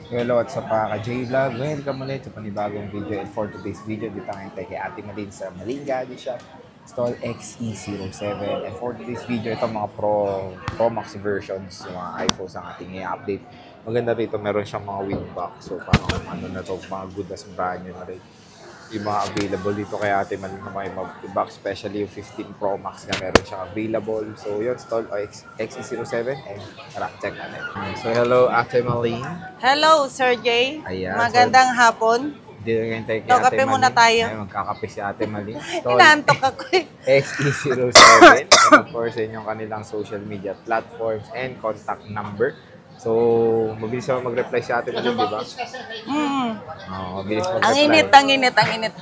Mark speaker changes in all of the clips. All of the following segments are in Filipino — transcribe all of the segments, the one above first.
Speaker 1: Hello, what's up ka-J-Vlog? Welcome ulit sa panibagong video, and for today's video, dito ngayon tayo kay Ate Malin sa Malinga Shop, stall XE07. And for today's video, ito mga Pro Max versions, yung mga iPhones ang ating i-update. Maganda rito, meron siyang mga wing box. So parang ano na to, mga good as brand new na rin. Yung mga available dito kay Ate Malin na may mag-box, especially yung 15 Pro Max na meron siyang available. So yun, stall XE07 and tara, check natin. So hello Ate Malin.
Speaker 2: Hello, Sir Jay.
Speaker 1: Ayan,
Speaker 2: Magandang hapon.
Speaker 1: Dito ngayon tayo kay
Speaker 2: No,
Speaker 1: Ate
Speaker 2: kape
Speaker 1: Malin.
Speaker 2: muna tayo.
Speaker 1: Ay, magkakape si Ate Malin.
Speaker 2: Inaantok ako eh.
Speaker 1: XE07. And of course, yun yung kanilang social media platforms and contact number. So, mabilis naman mag-reply si Ate Malin, di ba? Mabilis mag-reply.
Speaker 2: Ang init.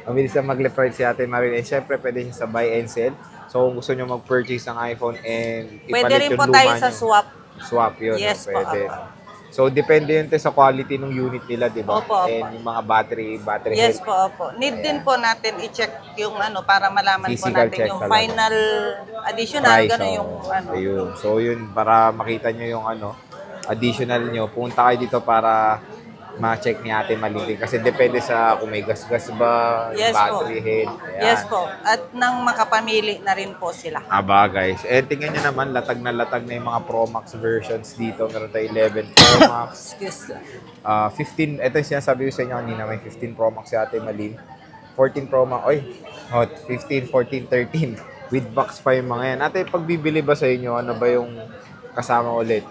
Speaker 1: Mabilis na mag-reply si Ate Malin. And syempre, pwede siya sa buy and sell. So, kung gusto nyo mag-purchase ng iPhone and
Speaker 2: Pwede
Speaker 1: ipalit
Speaker 2: rin
Speaker 1: yung
Speaker 2: po
Speaker 1: luma
Speaker 2: tayo sa
Speaker 1: nyo.
Speaker 2: swap.
Speaker 1: Swap yun.
Speaker 2: Yes po,
Speaker 1: pwede.
Speaker 2: opo.
Speaker 1: So, depende yun sa quality ng unit nila, di ba?
Speaker 2: Opo, opo.
Speaker 1: And yung mga battery
Speaker 2: Yes
Speaker 1: health.
Speaker 2: po, opo. Need din po natin i-check yung ano para malaman po
Speaker 1: Physical
Speaker 2: natin
Speaker 1: check
Speaker 2: yung
Speaker 1: talaga.
Speaker 2: final additional,
Speaker 1: Price,
Speaker 2: gano'n yung ano.
Speaker 1: Ayun. So, yun, para makita nyo yung additional nyo, punta kayo dito para ma-check ni Ate Malin. Kasi depende sa kung may gas-gas ba,
Speaker 2: Yes po.
Speaker 1: battery health. Ayan.
Speaker 2: Yes po. At nang makapamili na rin po sila.
Speaker 1: Aba guys. Tingnan nyo naman, latag na yung mga Pro Max versions dito. Meron tayo 11 Pro Max.
Speaker 2: Excuse.
Speaker 1: 15, ito yung sinasabi ko sa inyo kanina, may 15 Pro Max si Ate Malin. 14 Pro Max, 15, 14, 13. With box pa yung mga yan. Ate, pagbibili ba sa inyo, ano ba yung kasama ulit?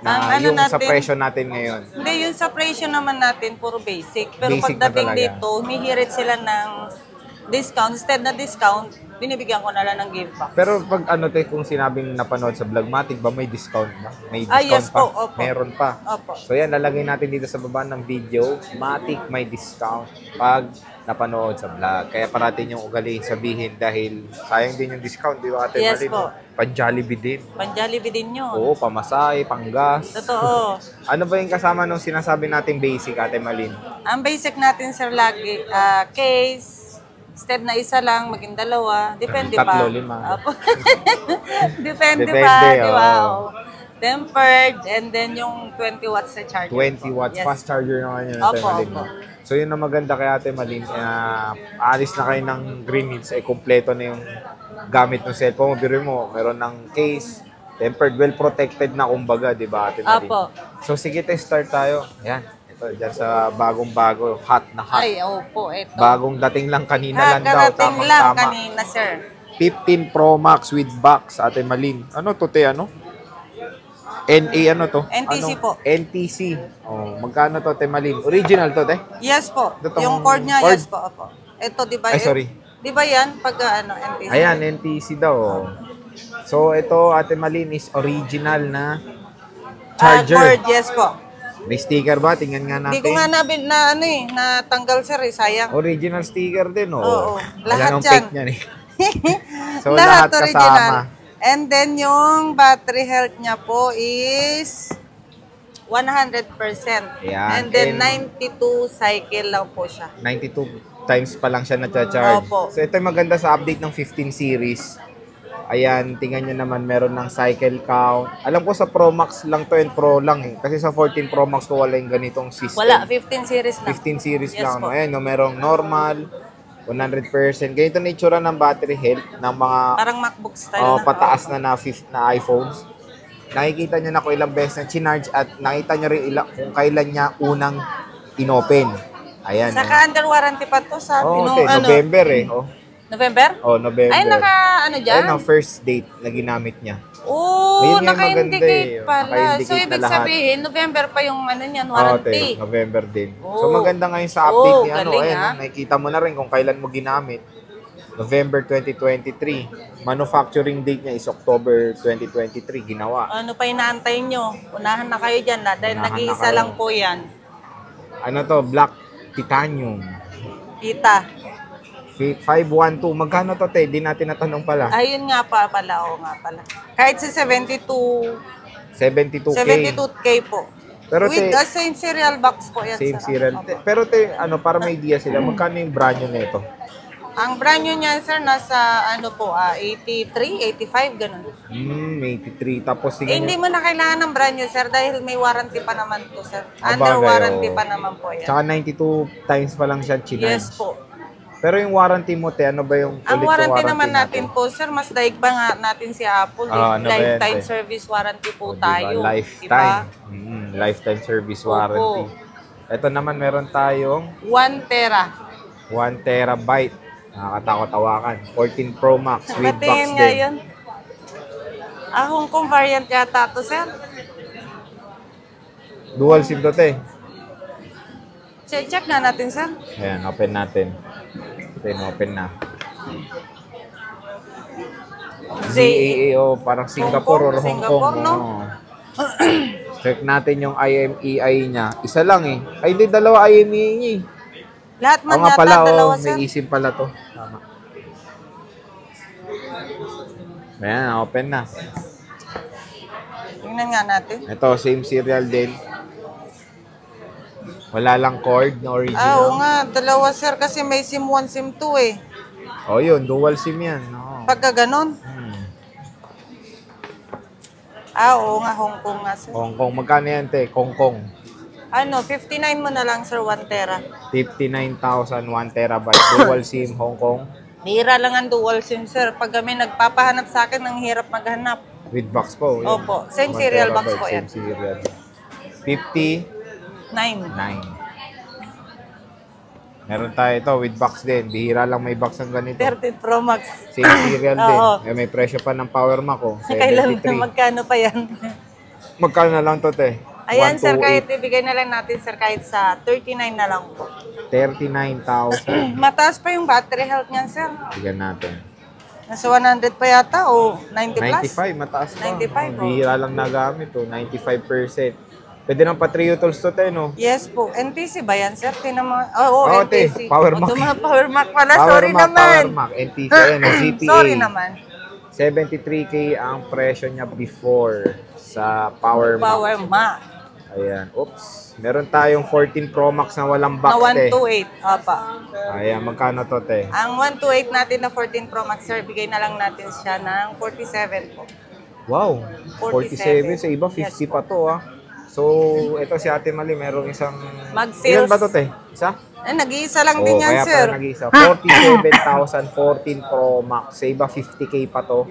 Speaker 1: Na
Speaker 2: Ang ano
Speaker 1: yung sa
Speaker 2: natin-
Speaker 1: presyo natin ngayon.
Speaker 2: Hindi, yung sa presyo naman natin, puro basic. Pero
Speaker 1: Basic na
Speaker 2: pagdating
Speaker 1: talaga.
Speaker 2: dito, humihirit sila ng discount. Instead na discount, binibigyan ko na lang ng gift box.
Speaker 1: Pero pag kung sinabing napanood sa Vlogmatic ba, may discount ba? May
Speaker 2: Ah,
Speaker 1: discount
Speaker 2: yes
Speaker 1: pa?
Speaker 2: po, opo.
Speaker 1: Meron pa.
Speaker 2: Opo.
Speaker 1: So yan, lalagay natin dito sa baba ng video, Matic may discount pag napanood sa vlog. Kaya parating yung ugaliin sabihin dahil sayang din yung discount, di ba Ate
Speaker 2: Yes
Speaker 1: Malin?
Speaker 2: po.
Speaker 1: Pan-Jollibee din.
Speaker 2: Pan-Jollibee din yun.
Speaker 1: Oo, pamasahe, panggas.
Speaker 2: Totoo.
Speaker 1: Ano ba yung kasama nung sinasabi nating basic, Ate Malin?
Speaker 2: Ang basic natin, sir, lagi, case, instead na isa lang, maging dalawa. Depende
Speaker 1: Tatlo,
Speaker 2: pa.
Speaker 1: lima.
Speaker 2: Opo. Depende
Speaker 1: Depende,
Speaker 2: pa, di ba?
Speaker 1: oo.
Speaker 2: Oo. Tempered, and then yung 20 watts sa charger.
Speaker 1: 20
Speaker 2: po.
Speaker 1: watts,
Speaker 2: Yes.
Speaker 1: fast charger naman yun, Ate
Speaker 2: Opo,
Speaker 1: Malin.
Speaker 2: opo.
Speaker 1: So yun ang maganda kay Ate Malin, aalis na kayo ng green needs, ay kompleto na yung gamit ng cellphone mo. Biro mo, meron ng case, tempered, well protected na kumbaga, di ba Ate Malin?
Speaker 2: Opo.
Speaker 1: So sige tayo, start tayo. Ayan, ito dyan sa bagong-bago, hot na hot.
Speaker 2: Ay, opo, eto.
Speaker 1: Bagong dating lang kanina lang daw,
Speaker 2: Kakarating lang
Speaker 1: tamang-tama.
Speaker 2: kanina, sir.
Speaker 1: 15 Pro Max with box, Ate Malin. Ano to, te, ano? NA, ano to?
Speaker 2: NTC
Speaker 1: ano?
Speaker 2: po.
Speaker 1: NTC. Oh, magkano to, te Malin? Original to, te?
Speaker 2: Yes po.
Speaker 1: Ito tong
Speaker 2: Yung cord niya,
Speaker 1: cord?
Speaker 2: yes po. Opo. Ito, di ba?
Speaker 1: Ay, sorry.
Speaker 2: Di ba yan? Pag NTC.
Speaker 1: Ayan, NTC daw. oh. So, ito, Ate Malin, is original na charger.
Speaker 2: Cord, yes po.
Speaker 1: May sticker ba? Tingnan nga natin.
Speaker 2: Hindi ko nga natanggal, sir, eh. Sayang.
Speaker 1: Original sticker din, oh.
Speaker 2: Oo.
Speaker 1: Wala
Speaker 2: Lahat
Speaker 1: nang
Speaker 2: yan.
Speaker 1: fake niyan, eh. So, lahat kasama.
Speaker 2: And then, yung battery health niya po is 100%.
Speaker 1: Ayan.
Speaker 2: And then,
Speaker 1: And
Speaker 2: 92 cycle lang po siya.
Speaker 1: 92 times pa lang siya na-charge.
Speaker 2: Opo.
Speaker 1: So, ito yung maganda sa update ng 15 series. Ayan, tingnan nyo naman, meron ng cycle count. Alam ko sa Pro Max lang to and Pro lang eh. Kasi sa 14 Pro Max ko wala yung ganitong system.
Speaker 2: Wala, 15 series lang.
Speaker 1: 15 series
Speaker 2: Yes
Speaker 1: lang.
Speaker 2: po.
Speaker 1: No? Ayan, no, merong normal, 100%. Ganito na itsura ng battery health ng mga
Speaker 2: Parang MacBook style na.
Speaker 1: pataas na iPhones. Nakikita nyo na kung ilang beses na chinarge at nakita nyo rin kung kailan niya unang inopen. Ayan.
Speaker 2: Saka under warranty pa to sa
Speaker 1: November eh. Oh.
Speaker 2: November?
Speaker 1: November.
Speaker 2: Ay, dyan?
Speaker 1: Ayun ang first date na ginamit niya.
Speaker 2: Oo,
Speaker 1: Ayun yung
Speaker 2: naka-indicate
Speaker 1: maganda eh.
Speaker 2: pala.
Speaker 1: Naka-indicate
Speaker 2: So,
Speaker 1: na
Speaker 2: ibig
Speaker 1: lahat.
Speaker 2: sabihin, November pa yung niyan,
Speaker 1: Oo,
Speaker 2: warranty.
Speaker 1: November din. So
Speaker 2: Oo.
Speaker 1: maganda ngayon sa update
Speaker 2: Oo,
Speaker 1: ni
Speaker 2: galing, ah.
Speaker 1: nakikita mo na rin kung kailan mo ginamit. November 2023. Manufacturing date niya is October 2023. Ginawa.
Speaker 2: Ano pa inaantay nyo? Unahan na kayo dyan, dahil
Speaker 1: Unahan na
Speaker 2: nag-iisa
Speaker 1: kayo.
Speaker 2: lang po yan.
Speaker 1: Ano to? Black Titanium.
Speaker 2: Kita.
Speaker 1: 512. Magkano to, te? Di natin natanong pala.
Speaker 2: Ayun nga pala, oo nga pala. Kahit sa 72,
Speaker 1: 72K.
Speaker 2: 72K po.
Speaker 1: Pero
Speaker 2: With
Speaker 1: te,
Speaker 2: the same serial box po yan.
Speaker 1: same
Speaker 2: sir.
Speaker 1: serial.
Speaker 2: Opo.
Speaker 1: Pero te, para may idea sila, magkano yung brand nyo nito?
Speaker 2: Ang brand new niyan, sir, nasa ano po, 83, 85, ganun.
Speaker 1: 83. Tapos
Speaker 2: Eh, hindi mo na kailangan ng brand new, sir, dahil may warranty pa naman to, sir. Under
Speaker 1: bagay,
Speaker 2: warranty
Speaker 1: oo.
Speaker 2: pa naman po yan.
Speaker 1: Tsaka 92 times pa lang siya chinarge.
Speaker 2: Yes po.
Speaker 1: Pero yung warranty mo, te, ano ba yung
Speaker 2: Ang
Speaker 1: ulit yung
Speaker 2: warranty naman natin po, sir, mas daig pa nga natin si Apple.
Speaker 1: Ano ba yan,
Speaker 2: Lifetime
Speaker 1: te?
Speaker 2: service warranty po
Speaker 1: Diba?
Speaker 2: tayo.
Speaker 1: Lifetime.
Speaker 2: Diba?
Speaker 1: Lifetime service
Speaker 2: Opo.
Speaker 1: warranty. Ito naman, meron tayong
Speaker 2: 1 tera.
Speaker 1: 1 terabyte. Nakakatakot-tawakan. 14 Pro Max with box
Speaker 2: Patingin nga
Speaker 1: din.
Speaker 2: yun. Hong Kong variant yata to, sir.
Speaker 1: Dual SIM to, te.
Speaker 2: Check na natin, sir.
Speaker 1: Ayan, open natin. Open na. ZAAO, parang Singapore or Hong
Speaker 2: Singapore,
Speaker 1: Kong.
Speaker 2: no?
Speaker 1: Oo. Check natin yung IMEI niya. Isa lang eh. Ay, hindi, dalawa IMEI niya eh.
Speaker 2: Lahat man
Speaker 1: Oo nga
Speaker 2: yata,
Speaker 1: pala,
Speaker 2: dalawa, sir.
Speaker 1: may eSIM pala to. Tama. Ayan, open na.
Speaker 2: Tingnan nga natin.
Speaker 1: Ito, same serial din. Wala lang cord na original.
Speaker 2: Oo nga, dalawa, sir, kasi may SIM 1, SIM 2 eh.
Speaker 1: Yun, dual SIM yan. Oo.
Speaker 2: Pagka ganon. Oo nga, Hong Kong nga, sir.
Speaker 1: Hong Kong, magkano yan, te? Hong Kong.
Speaker 2: 59 mo na lang, sir, 1 tera.
Speaker 1: 59,000, 1 terabyte. Dual SIM, Hong Kong.
Speaker 2: Bihira lang ang dual SIM, sir. Pag kami nagpapahanap sa akin, ang hirap maghanap.
Speaker 1: With box po. Yun.
Speaker 2: Opo, same
Speaker 1: 1
Speaker 2: serial box
Speaker 1: terabyte,
Speaker 2: po yan.
Speaker 1: Same serial. 59.
Speaker 2: 9.
Speaker 1: Meron tayo ito with box din. Bihira lang may box ng ganito.
Speaker 2: 13 Pro Max.
Speaker 1: Same serial din.
Speaker 2: Oo.
Speaker 1: May presyo pa ng Power Mac ko.
Speaker 2: Kailan
Speaker 1: 73.
Speaker 2: magkano pa yan?
Speaker 1: Magkano na lang to, te?
Speaker 2: Ayan, sir,
Speaker 1: 128.
Speaker 2: kahit ibigay na lang natin, sir, kahit sa 39 na lang po.
Speaker 1: 39,000.
Speaker 2: Mataas pa yung battery health niyan, sir.
Speaker 1: Bigyan natin.
Speaker 2: Nasa 100 pa yata o 90 plus?
Speaker 1: 95, mataas pa.
Speaker 2: 95,
Speaker 1: Bihira lang nagamit to. 95%. Pwede ng Patrio tools to, te, no?
Speaker 2: Yes po. NTC ba yan, sir? Oo,
Speaker 1: Oo, te.
Speaker 2: NTC.
Speaker 1: Power Mac.
Speaker 2: Power Mac pala.
Speaker 1: Power
Speaker 2: Sorry
Speaker 1: Mac,
Speaker 2: naman.
Speaker 1: Power Mac, NTC, ZPA.
Speaker 2: Sorry naman.
Speaker 1: 73K ang presyo niya before sa Power Mac.
Speaker 2: Power Mac.
Speaker 1: Ayan. Oops. Meron tayong 14 Pro Max na walang box,
Speaker 2: Na
Speaker 1: te.
Speaker 2: 128. Apa.
Speaker 1: Ayan, magkano to, te?
Speaker 2: Ang 128 natin na 14 Pro Max, sir, bigay na lang natin siya ng 47 po.
Speaker 1: Wow. 47.
Speaker 2: 47.
Speaker 1: Sa iba, 50
Speaker 2: Yes,
Speaker 1: pa to, ah. So, ito si Ate Mali, merong isang...
Speaker 2: Mag-sales.
Speaker 1: Ilan ba to, te? Isa?
Speaker 2: Nag-iisa lang din yan,
Speaker 1: kaya
Speaker 2: sir.
Speaker 1: pala nag-iisa. 47,000, 14 Pro Max. Sa iba, 50K pa to.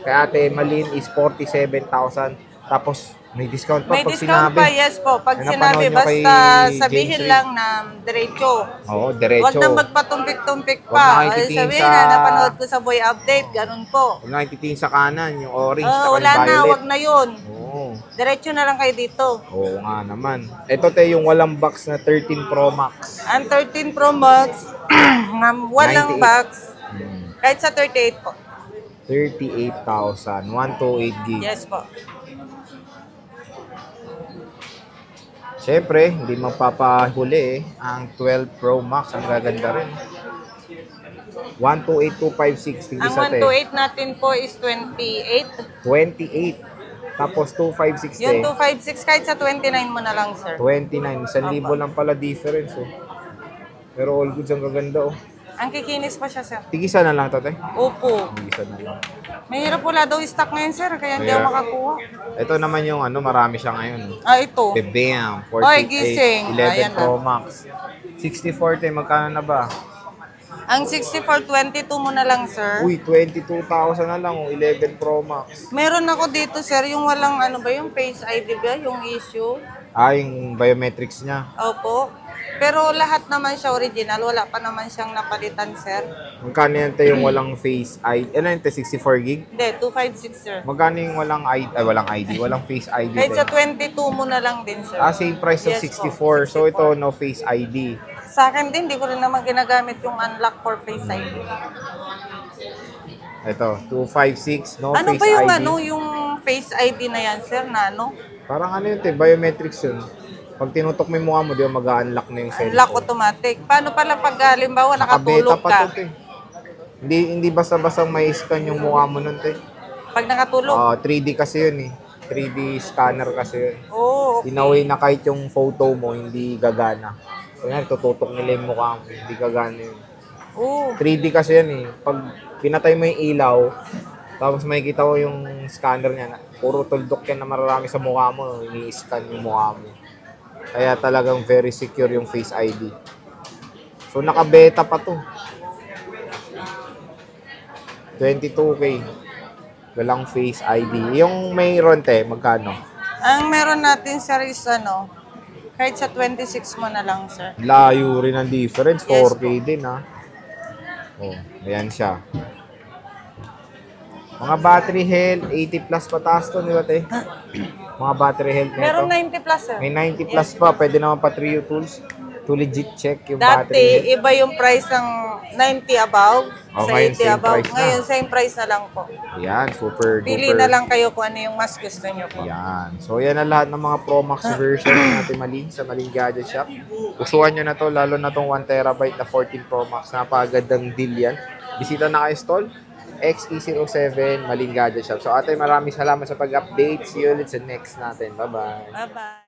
Speaker 1: Kaya Ate Malin is 47,000. Tapos, may discount pa
Speaker 2: May
Speaker 1: pag
Speaker 2: discount
Speaker 1: sinabi.
Speaker 2: pa, yes po. Pag
Speaker 1: Ay,
Speaker 2: sinabi,
Speaker 1: napanood nyo kay
Speaker 2: basta
Speaker 1: James
Speaker 2: sabihin
Speaker 1: Reid.
Speaker 2: lang na diretso.
Speaker 1: Oo, diretso.
Speaker 2: Huwag na magpatumpik-tumpik
Speaker 1: Huwag
Speaker 2: pa.
Speaker 1: na
Speaker 2: Ay,
Speaker 1: nakititingin
Speaker 2: sabihin
Speaker 1: sa-
Speaker 2: na napanood ko sa Boy Update, ganun po.
Speaker 1: Huwag nakititingin sa kanan, yung orange, taka
Speaker 2: Wala
Speaker 1: yung
Speaker 2: na,
Speaker 1: violet.
Speaker 2: wag na yun.
Speaker 1: Oo.
Speaker 2: Diretso na lang kayo dito.
Speaker 1: Oo nga naman. Ito te yung walang box na 13 Pro Max.
Speaker 2: Ang 13 Pro Max, walang
Speaker 1: 98.
Speaker 2: box,
Speaker 1: Hmm.
Speaker 2: kahit sa 38 po.
Speaker 1: 38,000. 128 gig.
Speaker 2: Yes po.
Speaker 1: Siyempre, hindi magpapahuli eh. Ang 12 Pro Max, ang gaganda rin. 128,256. Tingin
Speaker 2: Ang
Speaker 1: sa te.
Speaker 2: 128 natin po is 28.
Speaker 1: 28. Tapos 256
Speaker 2: Yung
Speaker 1: te.
Speaker 2: 256, kahit sa 29 mo na lang, sir.
Speaker 1: 29. 1,000 lang pala difference oh. Pero all goods ang gaganda oh.
Speaker 2: Ang kikinis pa siya, sir.
Speaker 1: Tigisa na lang to te.
Speaker 2: Opo.
Speaker 1: Tigisa na lang.
Speaker 2: Mahirap wala daw stock ngayon, sir, kaya hindi ako
Speaker 1: Kaya-
Speaker 2: makakuha.
Speaker 1: Ito naman yung ano, marami siya ngayon.
Speaker 2: Ito.
Speaker 1: Bam!
Speaker 2: Oy, gising.
Speaker 1: 11
Speaker 2: Ayan na.
Speaker 1: Pro Max. 64 te, magkano na ba?
Speaker 2: Ang 64, 22 mo na lang, sir.
Speaker 1: Uy, 22,000 na lang, 11 Pro Max.
Speaker 2: Meron ako dito, sir, yung walang ano ba, yung Face ID ba, yung issue.
Speaker 1: Yung biometrics niya.
Speaker 2: Opo. Pero lahat naman siya original, wala pa naman siyang napalitan, sir.
Speaker 1: Magkano yan te yung walang face ID? Ano yun te, 64 gig?
Speaker 2: Hindi, 256, sir.
Speaker 1: Magkano yung walang ID? Walang ID, walang face ID
Speaker 2: Kahit sa
Speaker 1: te?
Speaker 2: 22 mo na lang din, sir.
Speaker 1: Same price ng
Speaker 2: Yes
Speaker 1: 64. So ito,
Speaker 2: 64.
Speaker 1: no face ID.
Speaker 2: Sa akin din, di ko rin naman ginagamit yung unlock for Face ID.
Speaker 1: Ito, 256, no
Speaker 2: Ano
Speaker 1: face
Speaker 2: ba yung
Speaker 1: ID.
Speaker 2: yung Face ID na yan, sir, na ano?
Speaker 1: Parang ano yun te, biometrics yun. Pag tinutok mo yung mukha mo, di ba mag-unlock na yung cellphone.
Speaker 2: Unlock automatic. Paano pala pag halimbawa
Speaker 1: Nakabeta
Speaker 2: nakatulog
Speaker 1: pa
Speaker 2: ka?
Speaker 1: to te. Hindi basta-basta may scan yung mukha mo nun te.
Speaker 2: Pag nakatulog?
Speaker 1: 3D kasi yun eh. 3D scanner kasi yun.
Speaker 2: Oo, okay.
Speaker 1: Inaway na kahit yung photo mo, hindi gagana. Kaya tututok nila yung mukha mo, hindi gagana yun.
Speaker 2: Oo.
Speaker 1: 3D kasi yan eh. Pag pinatay mo yung ilaw, tapos makikita mo yung scanner niya, puro tuldok yan na mararami sa mukha mo, ini-scan yung mukha mo. Kaya talagang very secure yung Face ID. So, naka-beta pa to. 22K. Walang Face ID. Yung may ronte, magkano?
Speaker 2: Ang meron natin, sir, is ano, kahit sa 26 mo na lang, sir.
Speaker 1: Layo rin ang difference.
Speaker 2: Yes
Speaker 1: 4K din, ha? Oh, ayan siya. Mga battery health, 80 plus pataas to, di ba, te? Mga battery health nito.
Speaker 2: Meron 90 plus, sir.
Speaker 1: May 90 plus pa. Pwede naman pa Trio Tools to legit check yung battery
Speaker 2: Dati,
Speaker 1: health.
Speaker 2: iba yung price ng 90 above,
Speaker 1: Oh,
Speaker 2: sa
Speaker 1: ngayon
Speaker 2: 80
Speaker 1: same
Speaker 2: above.
Speaker 1: price na.
Speaker 2: Ngayon, same price na lang po.
Speaker 1: Ayan, super
Speaker 2: Pili
Speaker 1: duper.
Speaker 2: na lang kayo kung ano yung mas gusto nyo po.
Speaker 1: Ayan. So, yan ang lahat ng mga Pro Max version natin Malin sa Malin Gadget Shop. Usuhan nyo na to, lalo na tong 1TB na 14 Pro Max. Napakagandang deal yan. Bisita na kayo stall. XE07 Malin Gadget Shop. So, ate, maraming salamat sa pag-update. See you ulit sa next natin. Bye-bye.
Speaker 2: Bye-bye.